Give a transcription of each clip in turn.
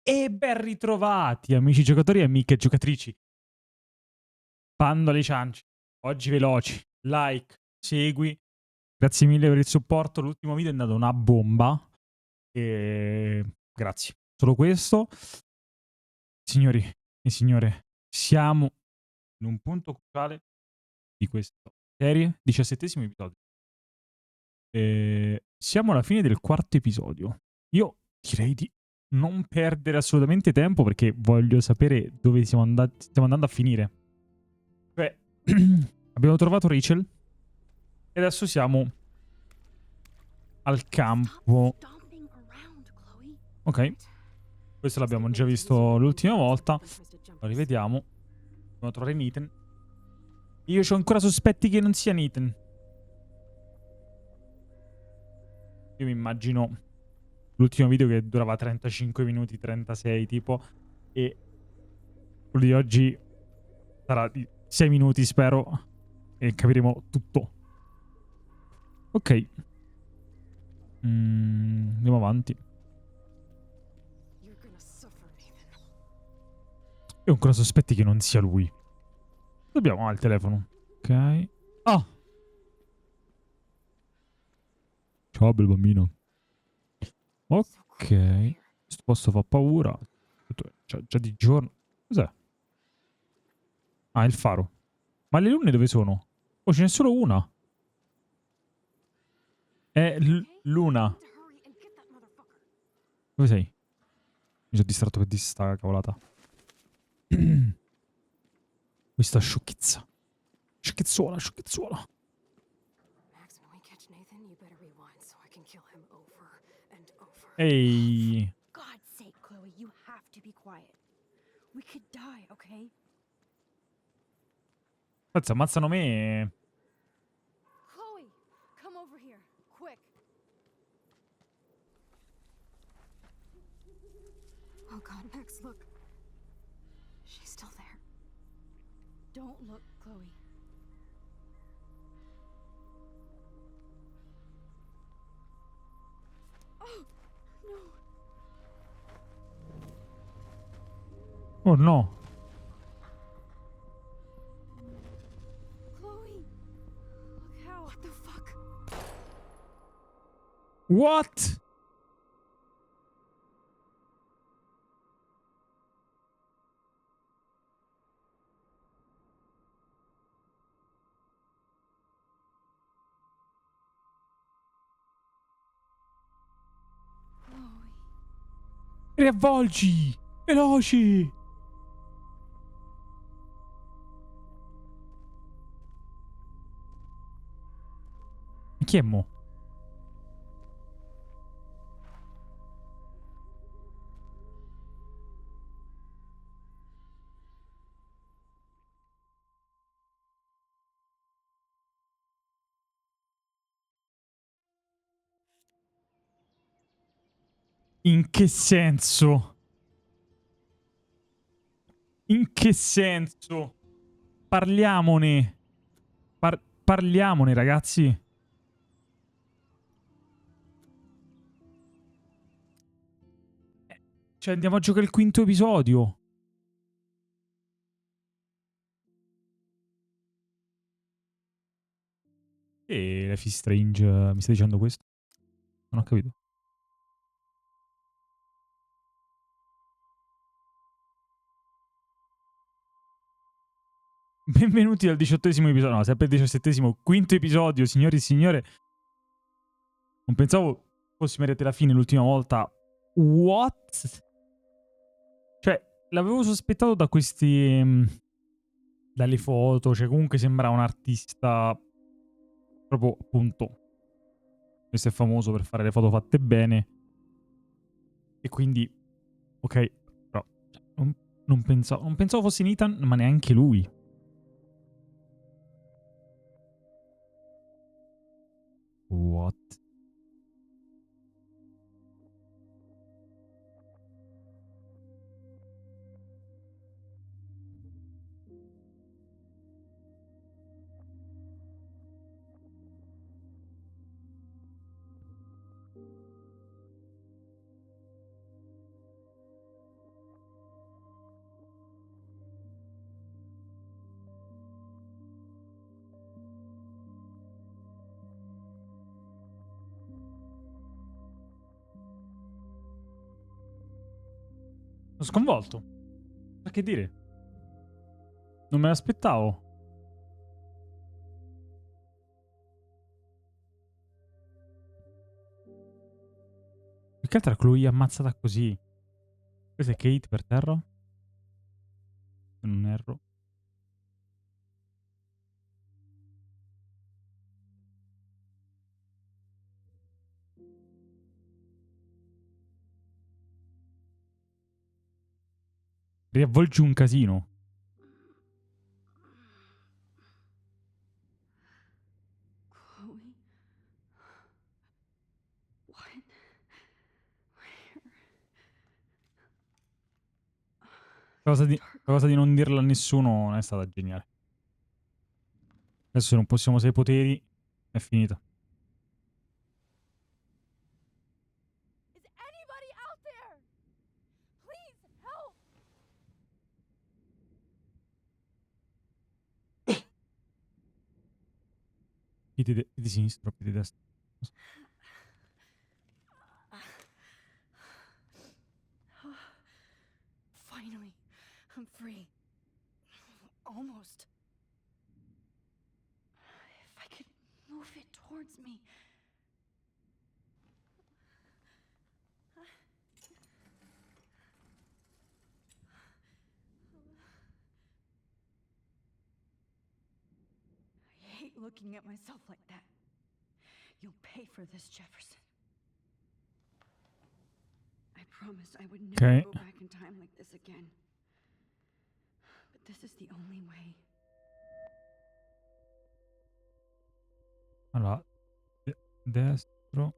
E ben ritrovati, amici giocatori e amiche giocatrici. Bando alle ciance. Oggi veloci. Like, segui. Grazie mille per il supporto. L'ultimo video è andato una bomba. E grazie. Solo questo. Signori e signore, siamo in un punto cruciale di questa serie, 17° episodio. Siamo alla fine del 4º episodio. Io direi di non perdere assolutamente tempo perché voglio sapere dove stiamo andando a finire. Beh, abbiamo trovato Rachel e adesso siamo al campo. Ok, questo l'abbiamo già visto l'ultima volta. Lo rivediamo. Dobbiamo trovare Nathan. Io ho ancora sospetti che non sia Nathan. Io mi immagino l'ultimo video che durava 35 minuti, 36 tipo, e quello di oggi sarà di 6 minuti, spero, e capiremo tutto. Ok. Andiamo avanti. Io ho ancora sospetti che non sia lui. Dobbiamo al telefono. Ok. Ah! Ciao, bel bambino. Ok. Questo posto fa paura. Già di giorno. Cos'è? Ah, il faro. Ma le lune dove sono? Oh, ce n'è solo una. È Luna. Dove sei? Mi sono distratto per sta cavolata. Questa sciocchezza. Sciocchezzuola, sciocchezzuola. Ehi. God's sake, Chloe, you have to be quiet. We could die, okay? Cazzo, ammazzano me. Chloe, come over here, quick. Oh God, Max, look. She's still there. Don't look, Chloe. Oh, no. Oh no. Chloe, look how. What the fuck? What? Chloe. Riavvolgi! Veloci! Chi è mo? In che senso? In che senso? Parliamone. Parliamone, ragazzi. Cioè, andiamo a giocare il 5º episodio. E Life is Strange mi stai dicendo questo? Non ho capito. Benvenuti al 18° episodio. No, sempre il 17° quinto episodio, signori e signore. Non pensavo fossimo arrivati alla fine l'ultima volta. What? Cioè, l'avevo sospettato da questi... dalle foto. Cioè, comunque sembra un artista... proprio, appunto... questo è famoso per fare le foto fatte bene. E quindi... ok, però... non pensavo fosse Nathan, ma neanche lui. What? Sono sconvolto. Ma che dire? Non me l'aspettavo. Più che altro Chloe ammazzata così. Questa è Kate per terra? Se non erro. Riavvolgi un casino. Chloe? What? Cosa di non dirla a nessuno non è stata geniale. Adesso se non possiamo usare i poteri, è finita. Is anybody out there? Please help! Piedi di sinistra, piedi di destra. Finally, I'm free. Almost. If I could move it towards me. I hate looking at myself like that. You'll pay for this, Jefferson. I promised I would never go back in time like this again. But this is the only way. Allora, destro.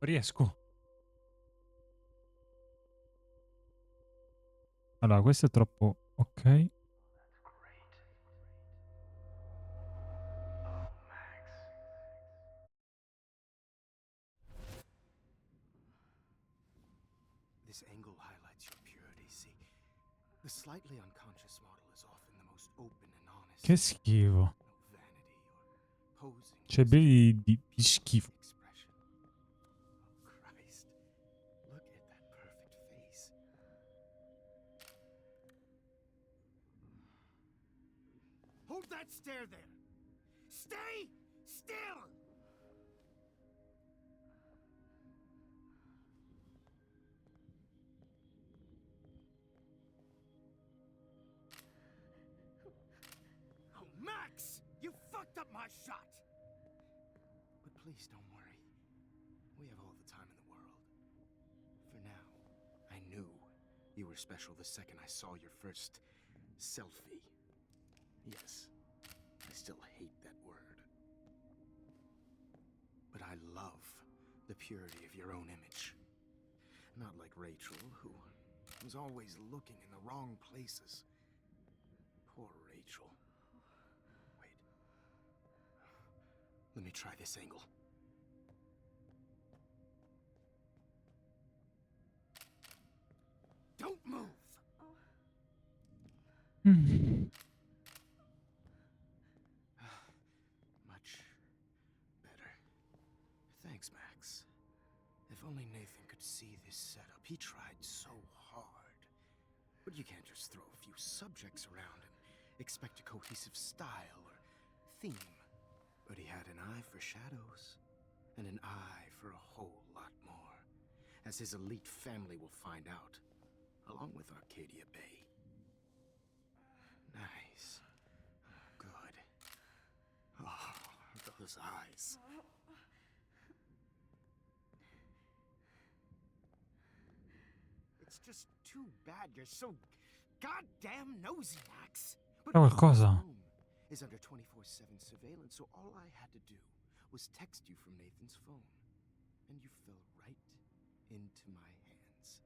Riesco. Allora, questo è troppo... Ok. This angle highlights your purity, see? The slightly unconscious model is often the most open and honest. Che schifo. No vanity or posing. C'è belli di schifo. Expression. Oh, Christ. Look at that perfect face. Hold that stare there. Stay still. Oh, Max! You fucked up my shot! But please don't worry. We have all the time in the world. For now, I knew you were special the second I saw your first selfie. Yes, I still hate that word. But I love the purity of your own image. Not like Rachel, who was always looking in the wrong places. Poor Rachel. Wait. Let me try this angle. Don't move! Much better. Thanks, Max. If only Nathan could see this setup. He tried so hard. But you can't just throw a few subjects around and expect a cohesive style or theme. But he had an eye for shadows, and an eye for a whole lot more, as his elite family will find out, along with Arcadia Bay. Nice. Good. Oh, those eyes. It's just too bad you're so goddamn nosy, Max. But Qualcosa. this room is under 24/7 surveillance, so all I had to do was text you from Nathan's phone, and you fell right into my hands.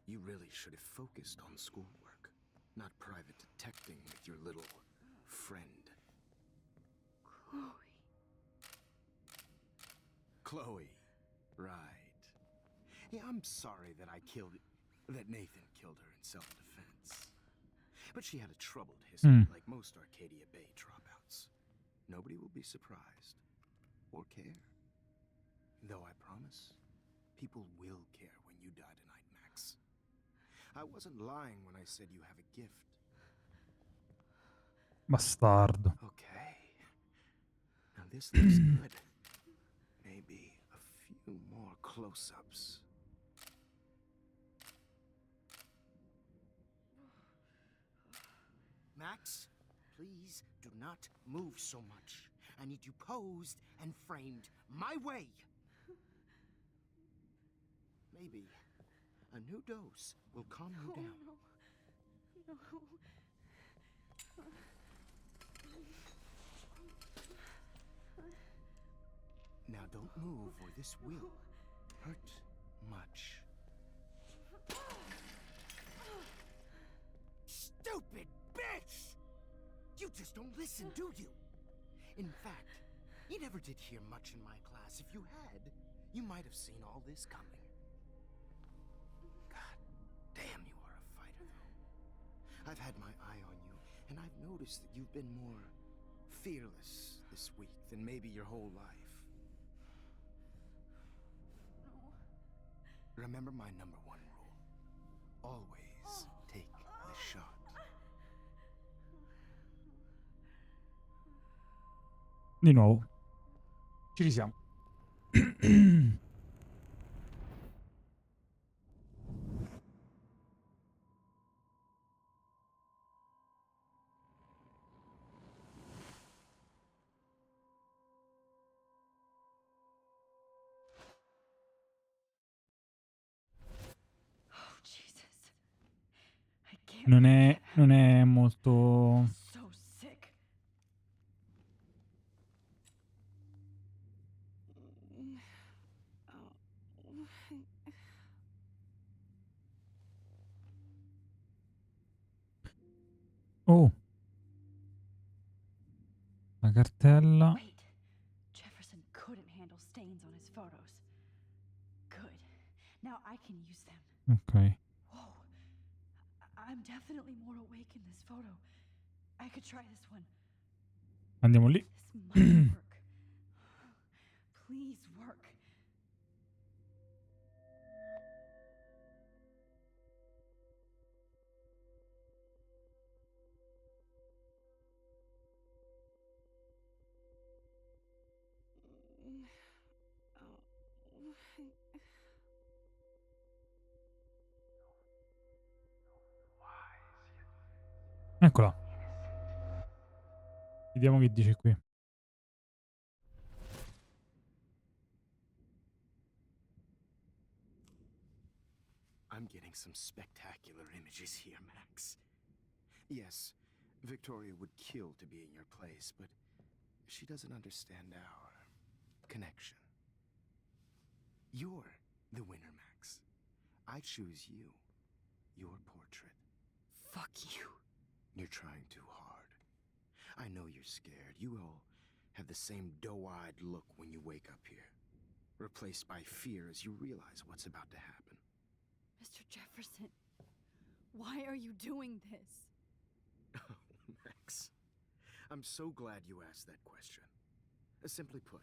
You really should have focused on schoolwork, not private detecting with your little friend. Chloe. Chloe, right. Yeah, I'm sorry that Nathan killed her in self-defense. But she had a troubled history, like most Arcadia Bay dropouts. nobody will be surprised or care. Though I promise, people will care when you die tonight, Max. I wasn't lying when I said you have a gift. Bastardo. Okay. Now this looks good. Maybe a few more close-ups. Max, please do not move so much. I need you posed and framed my way. Maybe a new dose will calm you down. No. Now don't move or this will hurt much. Stupid bitch! You just don't listen, do you? In fact, you never did hear much in my class. If you had, you might have seen all this coming. God damn, you are a fighter, though. I've had my eye on you, and I've noticed that you've been more fearless this week than maybe your whole life. Remember my number one rule. Always take the shot. Di nuovo. Ci risiamo. Oh, Jesus. I can't Non believe è, that non è molto... happened. So sick. Oh. La cartella. Wait. Jefferson couldn't handle stains on his photos. Good. Now I can use them. Ok. Whoa. I'm definitely more awake in this photo. I could try this one. Andiamo lì. This might work. Please work. Eccola. Vediamo che dice qui. I'm getting some spectacular images here, Max. Yes, Victoria would kill to be in your place, but she doesn't understand our connection. You're the winner, Max. I choose you. Your portrait. Fuck you. You're trying too hard. I know you're scared. You all have the same doe-eyed look when you wake up here, replaced by fear as you realize what's about to happen. Mr. Jefferson, why are you doing this? Oh, Max. I'm so glad you asked that question. Simply put,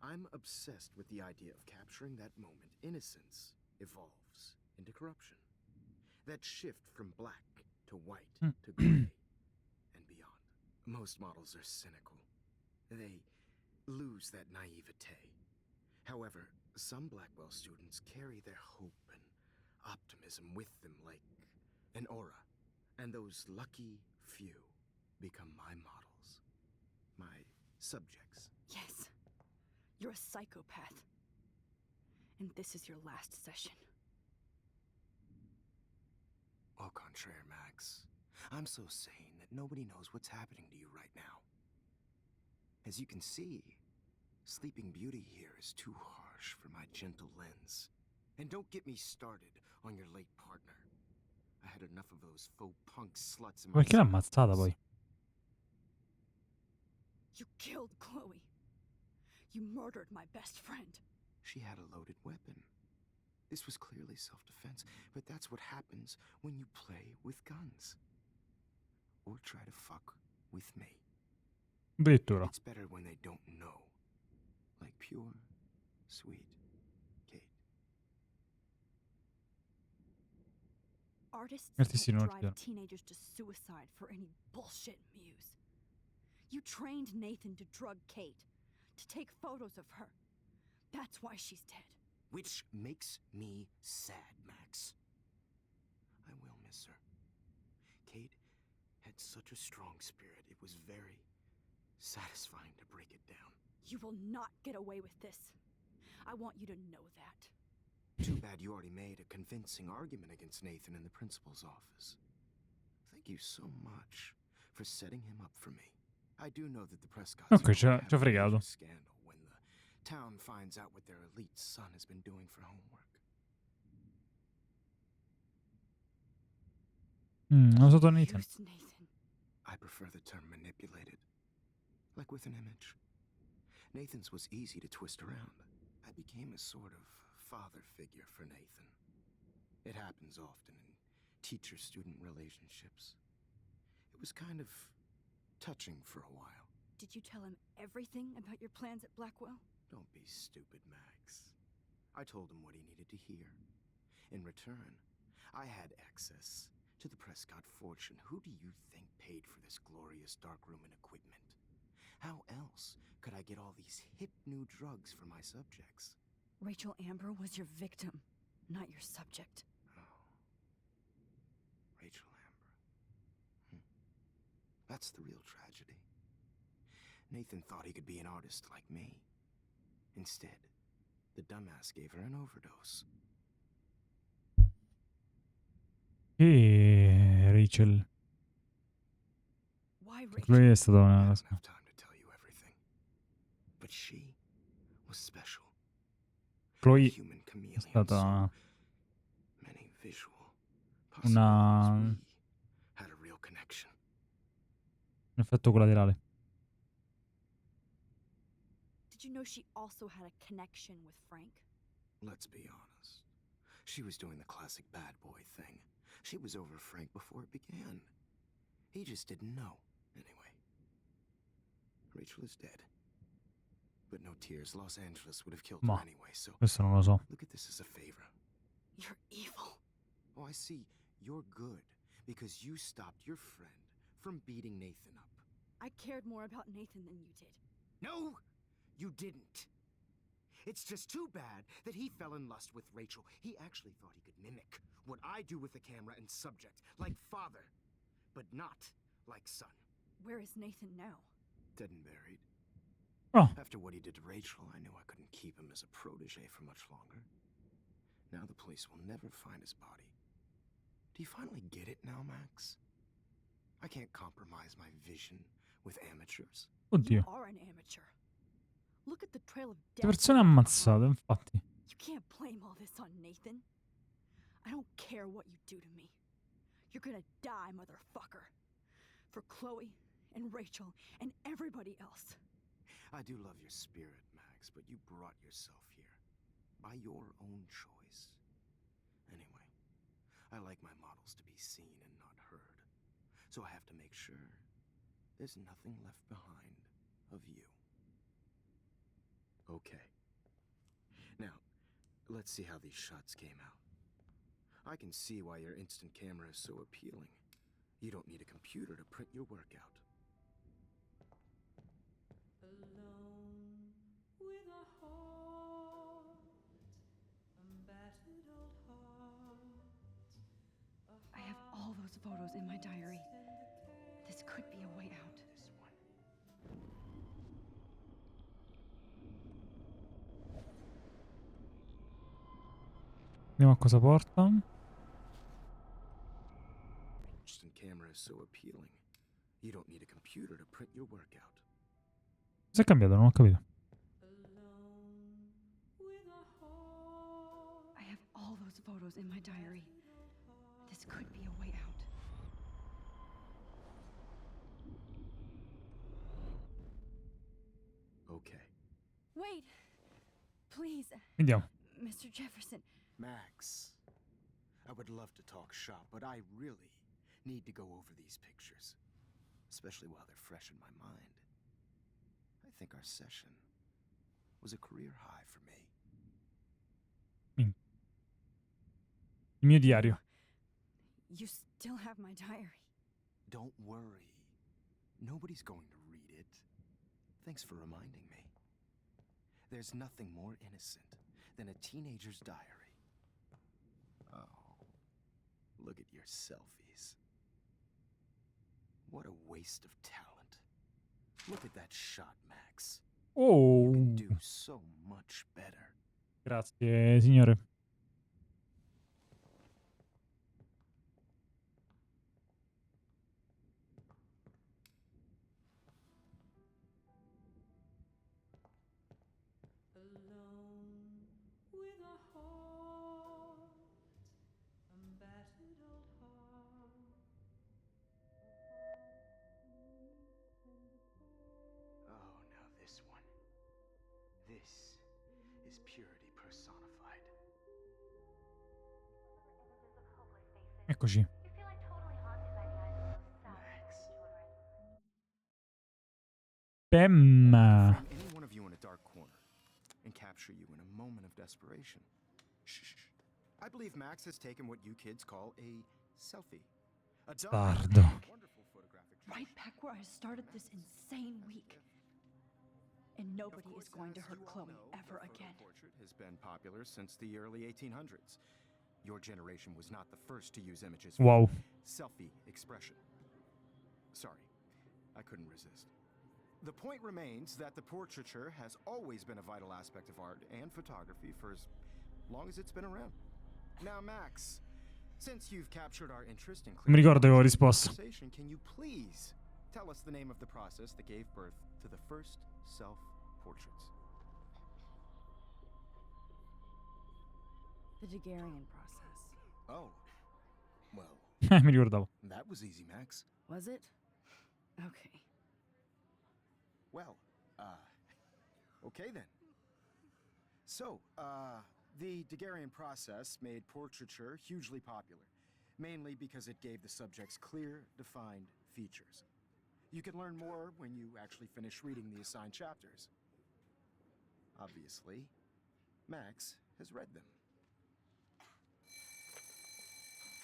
I'm obsessed with the idea of capturing that moment innocence evolves into corruption. That shift from black to white to gray and beyond. Most models are cynical. They lose that naivete. However, some Blackwell students carry their hope and optimism with them like an aura. And those lucky few become my models. My subjects. Yes, you're a psychopath. And this is your last session. Au contraire, Max. I'm so sane that nobody knows what's happening to you right now. As you can see, Sleeping Beauty here is too harsh for my gentle lens. And don't get me started on your late partner. I had enough of those faux punk sluts in my Perché l'ha ammazzata circles. poi? You killed Chloe. You murdered my best friend. She had a loaded weapon. This was clearly self-defense, but that's what happens when you play with guns. Or try to fuck with me. Addirittura. It's better when they don't know. Like pure, sweet Kate. Artists Artisti don't non drive uccidono. teenagers to suicide for any bullshit muse. You trained Nathan to drug Kate, to take photos of her. That's why she's dead. Which makes me sad, Max. I will miss her. Kate had such a strong spirit, it was very satisfying to break it down. You will not get away with this. I want you to know that. Too bad you already made a convincing argument against Nathan in the principal's office. Thank you so much for setting him up for me. I do know that the Prescotts Ok, are ci ha gonna have a fregato. major scandal when the town finds out what their elite son has been doing for homework. Non so Nathan. Use Nathan. I prefer the term manipulated. Like with an image. Nathan's was easy to twist around. I became a sort of father figure for Nathan. It happens often in teacher-student relationships. It was kind of touching for a while. Did you tell him everything about your plans at Blackwell? Don't be stupid, Max. I told him what he needed to hear. In return, I had access to the Prescott fortune. Who do you think paid for this glorious darkroom and equipment? How else could I get all these hip new drugs for my subjects? Rachel Amber was your victim, not your subject. Oh. Rachel Amber. That's the real tragedy. Nathan thought he could be an artist like me. Instead, the dumbass gave her an overdose. E Rachel. Why Lui Rachel? è stata I una don't cosa. have time to tell you everything. But she was special. Chloe Human è chameleon, stata so many visual possibilities. una... We had a real connection. un effetto collaterale. Did you know she also had a connection with Frank? Let's be honest. She was doing the classic bad boy thing. She was over Frank before it began. He just didn't know. Anyway, Rachel is dead. But no tears. Los Angeles would have killed her Ma anyway, so questo non lo so. look at this as a favor. You're evil. Oh, I see. You're good because you stopped your friend from beating Nathan up. I cared more about Nathan than you did. No, you didn't. It's just too bad that he fell in lust with Rachel. He actually thought he could mimic what I do with the camera and subject, like father, but not like son. Where is Nathan now? Dead and buried. Oh, After what he did to Rachel, I knew I couldn't keep him as a protege for much longer. Now the police will never find his body. Do you finally get it now, Max? I can't compromise my vision with amateurs. oddio. You are an amateur. Look at the trail of Queste death. persone you left ammazzate, behind. infatti. You can't blame all this on Nathan. I don't care what you do to me. You're gonna die, motherfucker. For Chloe and Rachel and everybody else. I do love your spirit, Max, but you brought yourself here. By your own choice. Anyway, I like my models to be seen and not heard. So I have to make sure there's nothing left behind of you. Okay. Now, let's see how these shots came out. I can see why your instant camera is so appealing. You don't need a computer to print your work out. Alone with a heart, a battered old heart, I have all those photos in my diary. This could be a way out. This one. Vediamo a cosa porta. Instant camera is so appealing. You don't need a computer to print your work out. Cosa è cambiato? Non ho capito. alone with a heart, I have all those photos in my diary. This could be a way out. Okay. Wait! Please, Vediamo. Mr. Jefferson. Max, I would love to talk shop, but I really need to go over these pictures. Especially while they're fresh in my mind. I think our session was a career high for me. Il mio diario. You still have my diary. Don't worry. Nobody's going to read it. Thanks for reminding me. There's nothing more innocent than a teenager's diary. Oh, look at your selfies. What a waste of talent. Look at that shot, Max. You Oh, can do so much better. grazie signore. Alone with a heart, a battered old heart. Oh, now this one. This is purity personified. Eccoci. Bam. Frame any one of you in a dark corner and capture you in a moment of desperation. Shh. I believe Max has taken what you kids call a selfie. A Bastardo. wonderful photographic Right back where I started this insane week. And nobody is going to hurt Chloe ever again. Portrait has been popular since the early 1800s. Your generation was not the first to use images for Wow. selfie expression. Sorry, I couldn't resist. The point remains that the portraiture has always been a vital aspect of art and photography for as long as it's been around. Now, Max, since you've captured our interest in Non mi ricordo che avevo risposto. conversation, can you please tell us the name of the process that gave birth to the first self-portraits? The Daguerrean process. Oh, well, Mi ricordavo. that was easy, Max. Was it? Okay. Well, okay then. So, the Daguerrean process made portraiture hugely popular, mainly because it gave the subjects clear, defined features. You can learn more when you actually finish reading the assigned chapters. Obviously, Max has read them.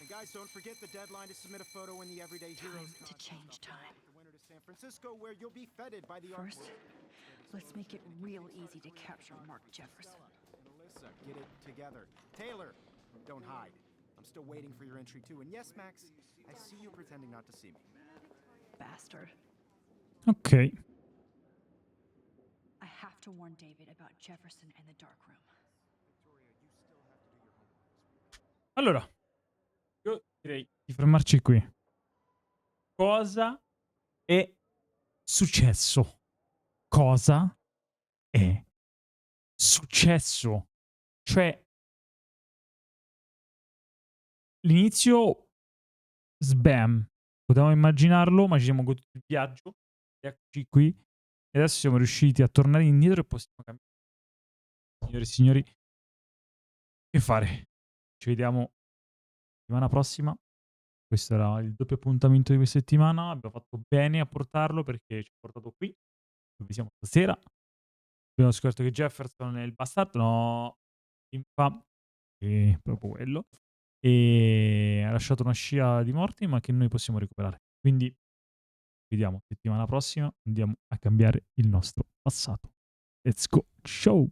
And guys, don't forget the deadline to submit a photo in the Everyday Heroes Time to change time. The winter to San Francisco, where you'll be feted by the First, artwork. let's make it real easy to capture Mark Jefferson. And Alyssa, get it together. Taylor, don't hide. I'm still waiting for your entry too. And yes, Max, I see you pretending not to see me. Bastard. Ok. I have to warn David about Jefferson and the dark room. Allora, io direi di fermarci qui. Cosa è successo? Cosa è successo? Cioè, l'inizio sbam. Potevamo immaginarlo, ma ci siamo goduti il viaggio. Eccoci qui. E adesso siamo riusciti a tornare indietro e possiamo cambiare. Signore e signori, che fare? Ci vediamo settimana prossima. Questo era il doppio appuntamento di questa settimana. Abbiamo fatto bene a portarlo perché ci ha portato qui, dove siamo stasera. Abbiamo scoperto che Jefferson è il bastardo. No, infatti, è proprio quello. E ha lasciato una scia di morti, ma che noi possiamo recuperare. Quindi, vediamo settimana prossima. Andiamo a cambiare il nostro passato. Let's go. Ciao!